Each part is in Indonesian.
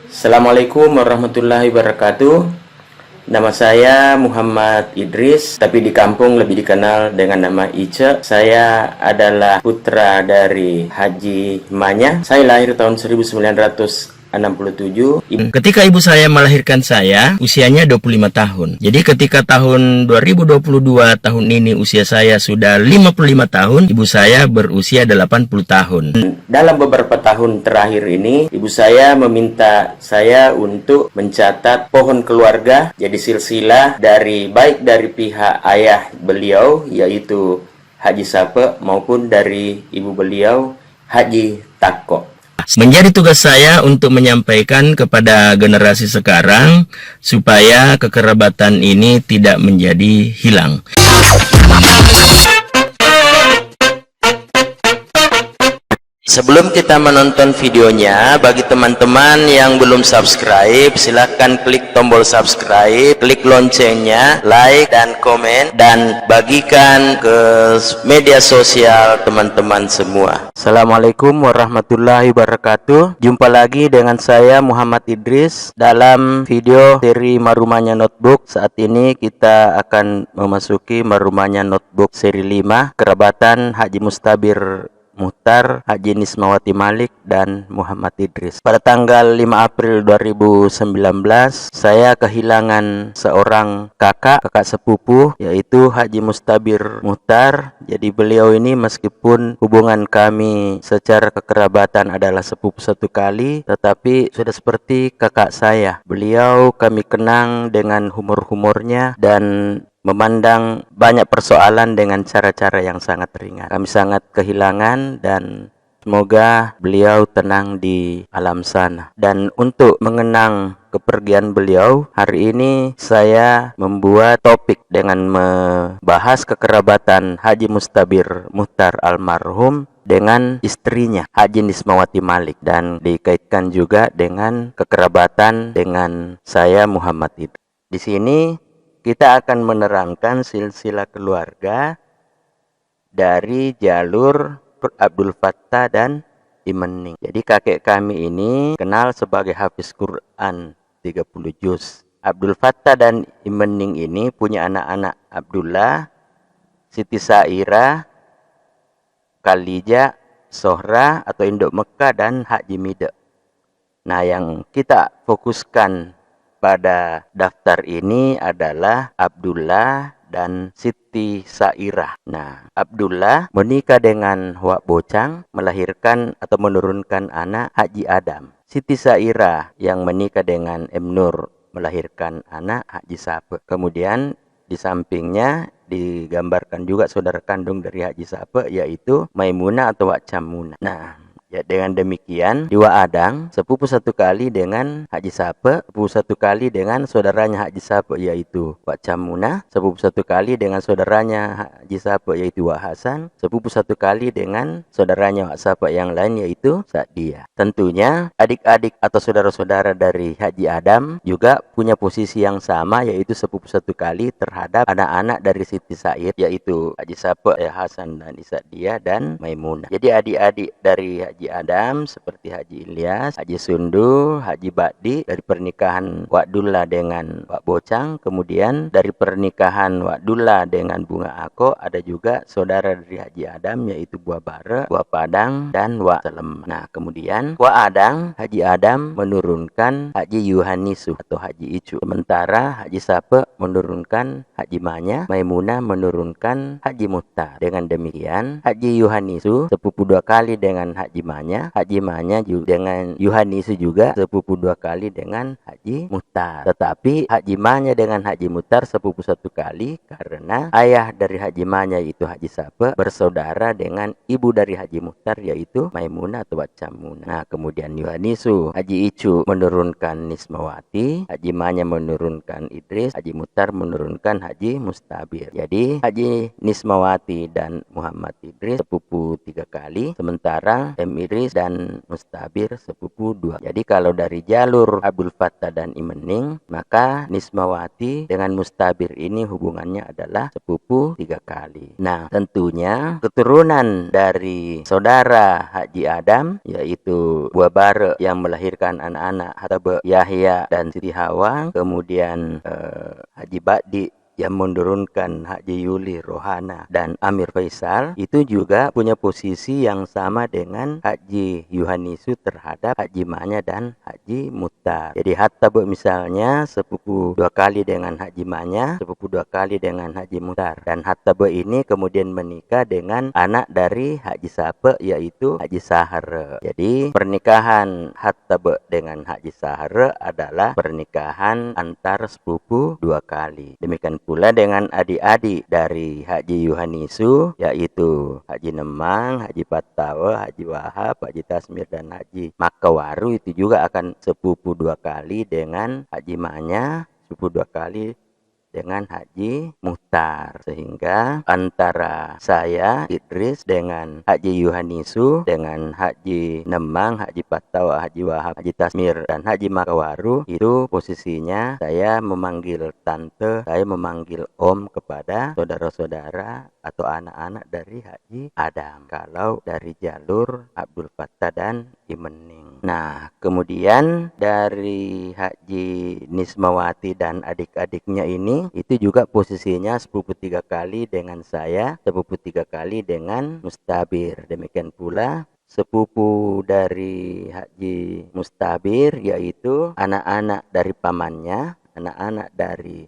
Assalamualaikum warahmatullahi wabarakatuh. Nama saya Muhammad Idris, tapi di kampung lebih dikenal dengan nama Ice. Saya adalah putra dari Haji Manya. Saya lahir tahun 1967. Ketika ibu saya melahirkan saya, usianya 25 tahun. Jadi ketika tahun 2022 tahun ini usia saya sudah 55 tahun, ibu saya berusia 80 tahun. Dalam beberapa tahun terakhir ini, ibu saya meminta saya untuk mencatat pohon keluarga, jadi silsilah baik dari pihak ayah beliau, yaitu Haji Sape, maupun dari ibu beliau, Haji Tako. Menjadi tugas saya untuk menyampaikan kepada generasi sekarang supaya kekerabatan ini tidak menjadi hilang. Sebelum kita menonton videonya, bagi teman-teman yang belum subscribe, silahkan klik tombol subscribe, klik loncengnya, like dan komen, dan bagikan ke media sosial teman-teman semua. Assalamualaikum warahmatullahi wabarakatuh. Jumpa lagi dengan saya Muhammad Idris dalam video seri Marumanya Notebook. Saat ini kita akan memasuki Marumanya Notebook seri 5, kerabatan Haji Mustabir Muhtar, Haji Nismawati Malik, dan Muhammad Idris. Pada tanggal 5 April 2019, saya kehilangan seorang kakak sepupu, yaitu Haji Mustabir Muhtar. Jadi beliau ini meskipun hubungan kami secara kekerabatan adalah sepupu satu kali, tetapi sudah seperti kakak saya. Beliau kami kenang dengan humor-humornya dan memandang banyak persoalan dengan cara-cara yang sangat ringan. Kami sangat kehilangan dan semoga beliau tenang di alam sana. Dan untuk mengenang kepergian beliau, hari ini saya membuat topik dengan membahas kekerabatan Haji Mustabir Muhtar almarhum dengan istrinya Haji Nismawati Malik, dan dikaitkan juga dengan kekerabatan dengan saya Muhammad Idris. Di sini kita akan menerangkan silsilah keluarga dari jalur Abdul Fattah dan Imening. Jadi kakek kami ini kenal sebagai hafiz Quran 30 juz. Abdul Fattah dan Imening ini punya anak-anak Abdullah, Siti Sairah, Khalijah, Sohra atau Induk Mekah, dan Haji Mida. Nah, yang kita fokuskan pada daftar ini adalah Abdullah dan Siti Sairah. Nah, Abdullah menikah dengan Wak Bocang, melahirkan atau menurunkan anak Haji Adam. Siti Sairah yang menikah dengan M. Nur melahirkan anak Haji Sape. Kemudian di sampingnya digambarkan juga saudara kandung dari Haji Sape, yaitu Maimunah atau Wak Camuna. Nah, ya, dengan demikian di Adang sepupu satu kali dengan Haji Sape, sepupu satu kali dengan saudaranya Haji Sape yaitu Wak Camuna, sepupu satu kali dengan saudaranya Haji Sape yaitu Wak Hasan, sepupu satu kali dengan saudaranya Wak Sape yang lain yaitu Sa'diyah. Tentunya adik-adik atau saudara-saudara dari Haji Adam juga punya posisi yang sama, yaitu sepupu satu kali terhadap anak-anak dari Siti Said yaitu Haji Sape, Hasan dan Sa'diyah dan Maimunah. Jadi adik-adik dari Haji Adam seperti Haji Ilyas, Haji Sundu, Haji Bakdi dari pernikahan Wakdullah dengan Wak Bocang, kemudian dari pernikahan Wakdullah dengan Bunga Ako ada juga saudara dari Haji Adam yaitu Buah Bare, Buah Padang, dan Wak Selem. Nah, kemudian Wak Adang, Haji Adam menurunkan Haji Yuhanisu atau Haji Icu, sementara Haji Sape menurunkan Haji Manya, Maimunah menurunkan Haji Muhtar. Dengan demikian Haji Yuhanisu sepupu dua kali dengan Haji Haji Manya juga dengan Yuhanisu juga sepupu dua kali dengan Haji Muhtar. Tetapi Haji Manya dengan Haji Muhtar sepupu satu kali karena ayah dari Haji Manya yaitu Haji Sape bersaudara dengan ibu dari Haji Muhtar yaitu Maimunah atau Wak Camuna. Nah, kemudian Yuhanisu, Haji Icu menurunkan Nismawati, Haji Manya menurunkan Idris, Haji Muhtar menurunkan Haji Mustabir. Jadi Haji Nismawati dan Muhammad Idris sepupu tiga kali, sementara M. Idris dan Mustabir sepupu 2. Jadi kalau dari jalur Abdul Fattah dan Imening, maka Nismawati dengan Mustabir ini hubungannya adalah sepupu 3 kali. Nah, tentunya keturunan dari saudara Haji Adam, yaitu Buah Bare yang melahirkan anak-anak Hattabe, Yahya dan Siti Hawa, kemudian Haji Bakdi yang menurunkan Haji Yuli, Rohana, dan Amir Faisal, itu juga punya posisi yang sama dengan Haji Yuhanisu terhadap Haji Manya dan Haji Muhtar. Jadi Hatta misalnya sepupu 2 kali dengan Haji Manya, sepupu 2 kali dengan Haji Muhtar. Dan Hatta ini kemudian menikah dengan anak dari Haji Sape, yaitu Haji Sahara. Jadi pernikahan Hatta dengan Haji Sahara adalah pernikahan antar sepupu 2 kali. Demikian pula dengan adik-adik dari Haji Yuhanisu, yaitu Haji Nemang, Haji Patawa, Haji Wahab, Haji Tasmir, dan Haji Makawaru, itu juga akan sepupu 2 kali dengan Haji Manya, sepupu 2 kali dengan Haji Muhtar. Sehingga antara saya Idris dengan Haji Yuhanisu, dengan Haji Nemang, Haji Patawa, Haji Wahab, Haji Tasmir, dan Haji Makawaru, itu posisinya saya memanggil tante, saya memanggil om kepada saudara-saudara atau anak-anak dari Haji Adam, kalau dari jalur Abdul Fattah dan Imening. Nah, kemudian dari Haji Nismawati dan adik-adiknya ini, itu juga posisinya sepupu 3 kali dengan saya, sepupu 3 kali dengan Mustabir. Demikian pula sepupu dari Haji Mustabir, yaitu anak-anak dari pamannya, anak-anak dari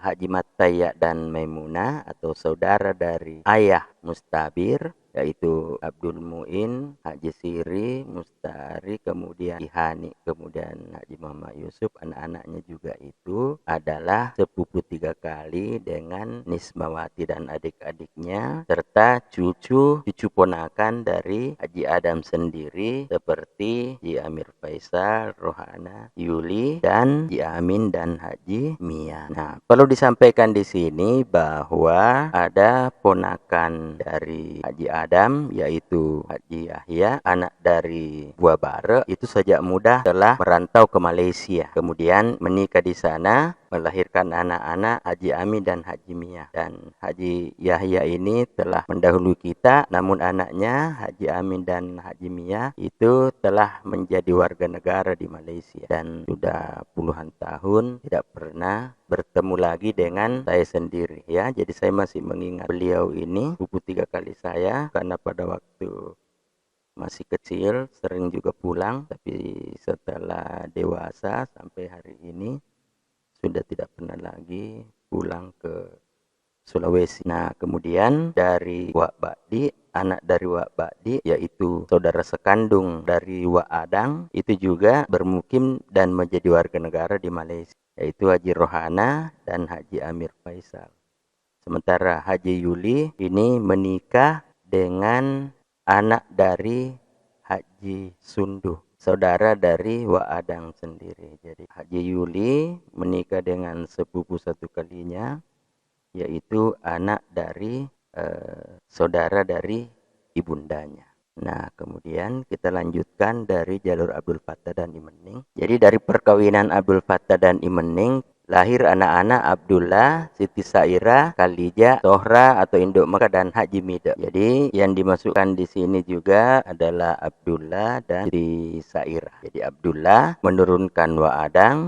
Haji Mataya dan Maimunah, atau saudara dari ayah Mustabir, yaitu Abdul Muin, Haji Siri, Mustari, kemudian Ihani, kemudian Haji Muhammad Yusuf. Anak-anaknya juga itu adalah sepupu 3 kali dengan Nismawati dan adik-adiknya, serta cucu ponakan dari Haji Adam sendiri, seperti Haji Amir Faisal, Rohana, Yuli, dan Haji Amin dan Haji Mia. Nah, perlu disampaikan di sini bahwa ada ponakan dari Haji Adam, yaitu Haji Yahya, anak dari Buah Bare, itu sejak muda telah merantau ke Malaysia, kemudian menikah di sana, melahirkan anak-anak Haji Amin dan Haji Mia. Dan Haji Yahya ini telah mendahului kita, namun anaknya Haji Amin dan Haji Mia itu telah menjadi warga negara di Malaysia, dan sudah puluhan tahun tidak pernah bertemu lagi dengan saya sendiri, ya. Jadi saya masih mengingat beliau ini sepupu 3 kali saya, karena pada waktu masih kecil sering juga pulang, tapi setelah dewasa sampai hari ini sudah tidak pernah lagi pulang ke Sulawesi. Nah, kemudian dari Wak Bakdi, anak dari Wak Bakdi, yaitu saudara sekandung dari Wak Adang, itu juga bermukim dan menjadi warga negara di Malaysia, yaitu Haji Rohana dan Haji Amir Faisal. Sementara Haji Yuli ini menikah dengan anak dari Haji Sunduh, saudara dari Wak Adang sendiri. Jadi Haji Yuli menikah dengan sepupu 1 kalinya, yaitu anak dari saudara dari ibundanya. Nah, kemudian kita lanjutkan dari jalur Abdul Fattah dan Imening. Jadi dari perkawinan Abdul Fattah dan Imening lahir anak-anak Abdullah, Siti Saira, Khalija, Sohra atau Induk Mekah, dan Haji Mida. Jadi yang dimasukkan di sini juga adalah Abdullah dan Siti Saira. Jadi Abdullah menurunkan Wak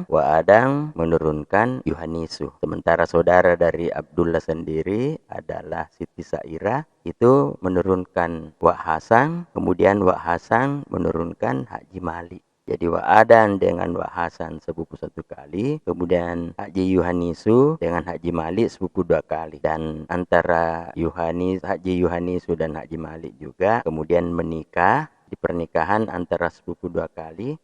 Adang menurunkan Yuhanisu. Sementara saudara dari Abdullah sendiri adalah Siti Saira, itu menurunkan Wak Hasan, kemudian Wak Hasan menurunkan Haji Malik. Jadi Wak Adan dengan Wak Hasan sepupu 1 kali, kemudian Haji Yuhanisu dengan Haji Malik sepupu 2 kali, dan antara Haji Yuhanisu dan Haji Malik juga kemudian menikah di pernikahan antara sepupu 2 kali,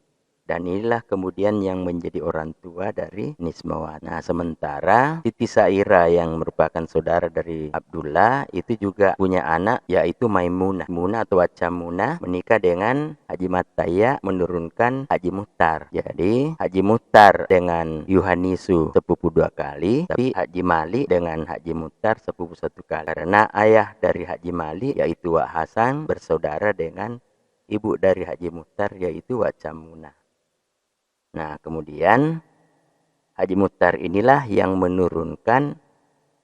dan inilah kemudian yang menjadi orang tua dari Nismawati. Nah, sementara Siti Saira yang merupakan saudara dari Abdullah itu juga punya anak, yaitu Maimunah atau Wacamunah, menikah dengan Haji Mataya menurunkan Haji Muhtar. Jadi Haji Muhtar dengan Yuhanisu sepupu 2 kali, tapi Haji Malik dengan Haji Muhtar sepupu 1 kali. Karena ayah dari Haji Malik, yaitu Wak Hasan, bersaudara dengan ibu dari Haji Muhtar, yaitu Wak Camuna. Nah, kemudian Haji Muhtar inilah yang menurunkan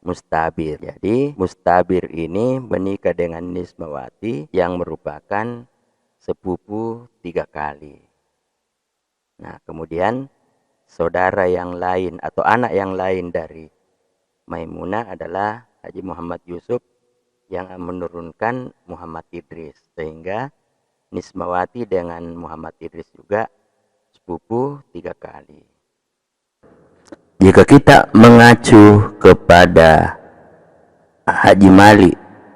Mustabir. Jadi Mustabir ini menikah dengan Nismawati yang merupakan sepupu 3 kali. Nah, kemudian saudara yang lain atau anak yang lain dari Maimunah adalah Haji Muhammad Yusuf yang menurunkan Muhammad Idris, sehingga Nismawati dengan Muhammad Idris juga sepupu 3 kali. Jika kita mengacu kepada Haji Malik,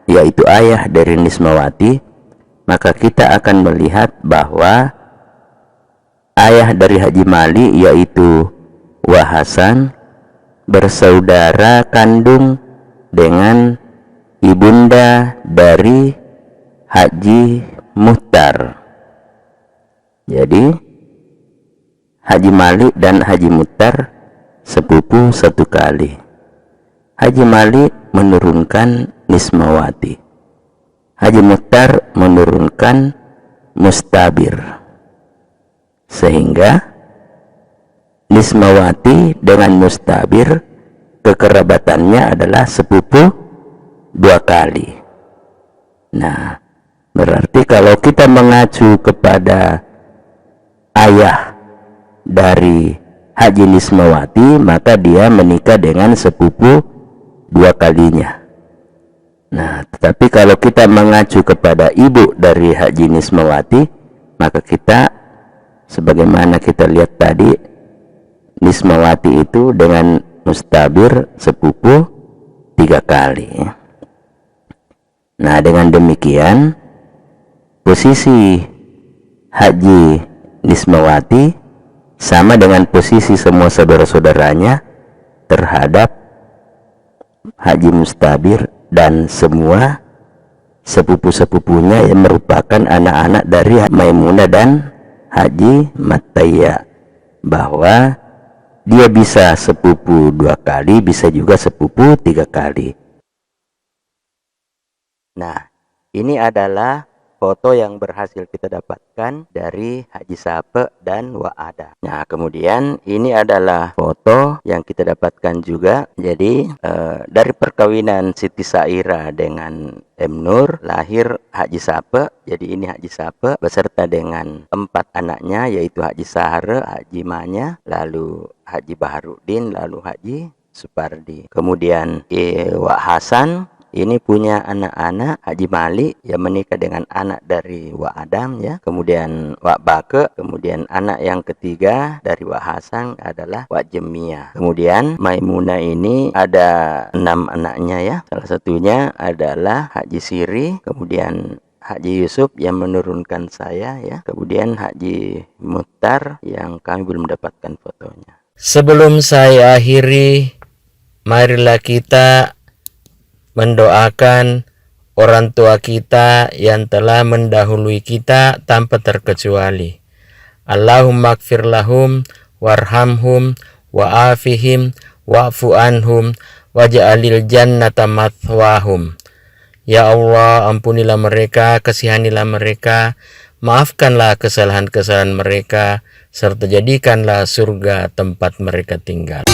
yaitu ayah dari Nismawati, maka kita akan melihat bahwa ayah dari Haji Malik, yaitu Wak Hasan, bersaudara kandung dengan ibunda dari Haji Muhtar. Jadi Haji Malik dan Haji Muhtar sepupu 1 kali. Haji Malik menurunkan Nismawati, Haji Muhtar menurunkan Mustabir, sehingga Nismawati dengan Mustabir kekerabatannya adalah sepupu 2 kali. Nah, berarti kalau kita mengacu kepada ayah dari Haji Nismawati, maka dia menikah dengan sepupu 2 kalinya. Nah, tetapi kalau kita mengacu kepada ibu dari Haji Nismawati, maka kita, sebagaimana kita lihat tadi, Nismawati itu dengan Mustabir sepupu 3 kali. Nah, dengan demikian posisi Haji Nismawati sama dengan posisi semua saudara-saudaranya terhadap Haji Mustabir dan semua sepupu-sepupunya yang merupakan anak-anak dari Maimunah dan Haji Mataya, bahwa dia bisa sepupu 2 kali, bisa juga sepupu 3 kali. Nah, ini adalah foto yang berhasil kita dapatkan dari Haji Sape dan Wak Ada. Nah, kemudian ini adalah foto yang kita dapatkan juga. Jadi dari perkawinan Siti Saira dengan M. Nur lahir Haji Sape. Jadi ini Haji Sape beserta dengan 4 anaknya, yaitu Haji Sahre, Haji Manya, lalu Haji Baharudin, lalu Haji Supardi. Kemudian Wak Hasan ini punya anak-anak Haji Malik yang menikah dengan anak dari Wak Adam, ya. Kemudian Wak Bake, kemudian anak yang ketiga dari Wak Hasan adalah Wak Jemia. Kemudian Maimunah ini ada 6 anaknya, ya. Salah satunya adalah Haji Siri, kemudian Haji Yusuf yang menurunkan saya, ya. Kemudian Haji Muhtar yang kami belum mendapatkan fotonya. Sebelum saya akhiri, marilah kita mendoakan orang tua kita yang telah mendahului kita tanpa terkecuali. Allahumma ighfir lahum warhamhum wa'afihim wa'fu anhum waj'alil jannata mathwahum. Ya Allah, ampunilah mereka, kasihanilah mereka, maafkanlah kesalahan-kesalahan mereka, serta jadikanlah surga tempat mereka tinggal.